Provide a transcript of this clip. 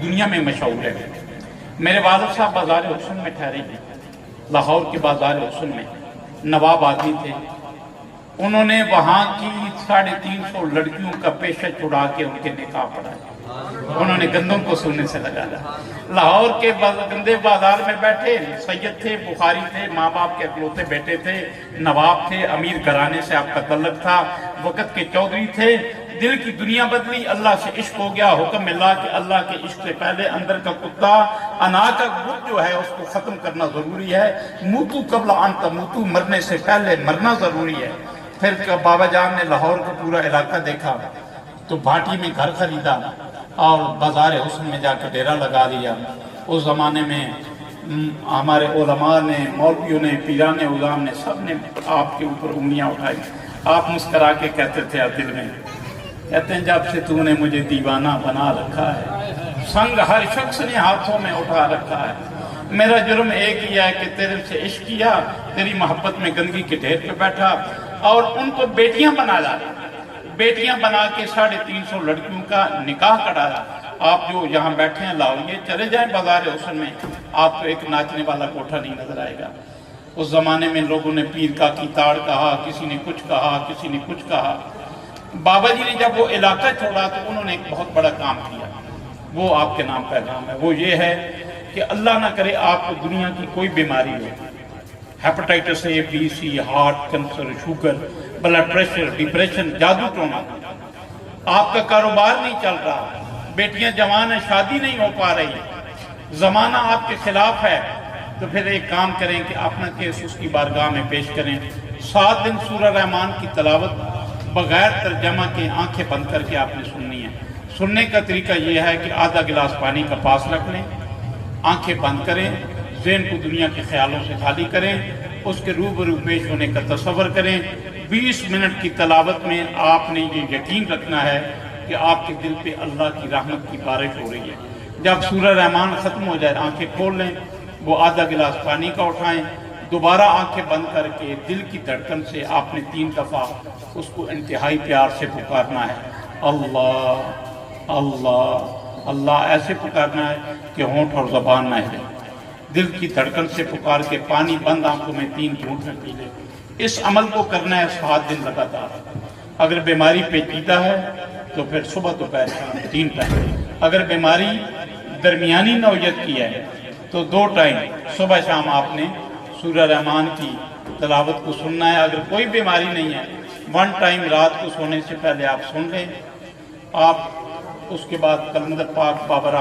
دنیا میں مشہور ہے۔ میرے والد صاحب بازار حسن میں ٹھہرے ہیں، لاہور کے بازار حسن میں، نواب آدمی تھے۔ انہوں نے وہاں کی 350 لڑکیوں کا پیشہ چھڑا کے ان کے نکاح پڑھائے۔ انہوں نے گندوں کو سونے سے لگایا۔ لاہور کے گندے بازار میں بیٹھے، سید تھے، بخاری تھے، ماں باپ کے اکلوتے بیٹے تھے، نواب تھے، امیر گھرانے سے آپ کا تعلق تھا، وقت کے چودھری تھے۔ دل کی دنیا بدلی، اللہ سے عشق ہو گیا۔ حکم ملا کہ اللہ کے عشق سے پہلے اندر کا کتا، انا کا بت جو ہے اس کو ختم کرنا ضروری ہے۔ موتو قبل ان تموتو، مرنے سے پہلے مرنا ضروری ہے۔ پھر بابا جان نے لاہور کا پورا علاقہ دیکھا تو بھاٹی میں گھر خریدا اور بازار حسن میں جا کے ڈیرا لگا دیا۔ اس زمانے میں ہمارے علماء نے، مولویوں نے، پیران عظام نے، سب نے آپ کے اوپر انگلیاں اٹھائی۔ آپ مسکرا کے کہتے تھے دل میں، کہتے ہیں جب سے تو نے مجھے دیوانہ بنا رکھا ہے، سنگ ہر شخص نے ہاتھوں میں اٹھا رکھا ہے۔ میرا جرم ایک ہی ہے کہ تیرے سے عشق کیا، تیری محبت میں گندگی کے ڈھیر پہ بیٹھا اور ان کو بیٹیاں بنایا، بیٹیاں بنا کے 350 لڑکیوں کا نکاح کرایا۔ آپ جو یہاں بیٹھے ہیں لاؤ، یہ چلے جائیں بازار حسن میں، آپ کو ایک ناچنے والا کوٹھا نہیں نظر آئے گا۔ اس زمانے میں لوگوں نے پیر کا کی تاڑ کہا، کسی نے کچھ کہا، کسی نے کچھ کہا۔ بابا جی نے جب وہ علاقہ چھوڑا تو انہوں نے ایک بہت بڑا کام کیا، وہ آپ کے نام پیغام ہے۔ وہ یہ ہے کہ اللہ نہ کرے آپ کو دنیا کی کوئی بیماری ہو، hepatitis A, B, C, heart, cancer, sugar, blood pressure, depression, جادو ٹونا، آپ کا کاروبار نہیں چل رہا، بیٹیاں جوان ہیں، شادی نہیں ہو پا رہی، زمانہ آپ کے خلاف ہے، تو پھر ایک کام کریں کہ اپنا کیس اس کی بارگاہ میں پیش کریں۔ 7 دن سورہ رحمان کی تلاوت بغیر ترجمہ کے آنکھیں بند کر کے آپ نے سننی ہے۔ سننے کا طریقہ یہ ہے کہ آدھا گلاس پانی کا پاس رکھ لیں، آنکھیں بند کریں، ذہن کو دنیا کے خیالوں سے خالی کریں، اس کے روبرو پیش ہونے کا تصور کریں۔ 20 منٹ کی تلاوت میں آپ نے یہ یقین رکھنا ہے کہ آپ کے دل پہ اللہ کی رحمت کی بارش ہو رہی ہے۔ جب سورہ رحمان ختم ہو جائے آنکھیں کھول لیں، وہ آدھا گلاس پانی کا اٹھائیں، دوبارہ آنکھیں بند کر کے دل کی دھڑکن سے آپ نے 3 دفعہ اس کو انتہائی پیار سے پکارنا ہے، اللہ اللہ اللہ، ایسے پکارنا ہے کہ ہونٹ اور زبان نہ ہلے۔ دل کی دھڑکن سے پکار کے پانی بند آنکھوں میں 3 گھونٹ میں پی لے۔ اس عمل کو کرنا ہے 7 دن لگاتار۔ اگر بیماری پیچیدہ ہے تو پھر صبح دوپہر شام 3 ٹائم۔ اگر بیماری درمیانی نوعیت کی ہے تو 2 ٹائم صبح شام آپ نے سورہ رحمان کی تلاوت کو سننا ہے۔ اگر کوئی بیماری نہیں ہے 1 ٹائم رات کو سونے سے پہلے آپ سن لیں۔ آپ اس کے بعد کلندر پاک بابا رحمت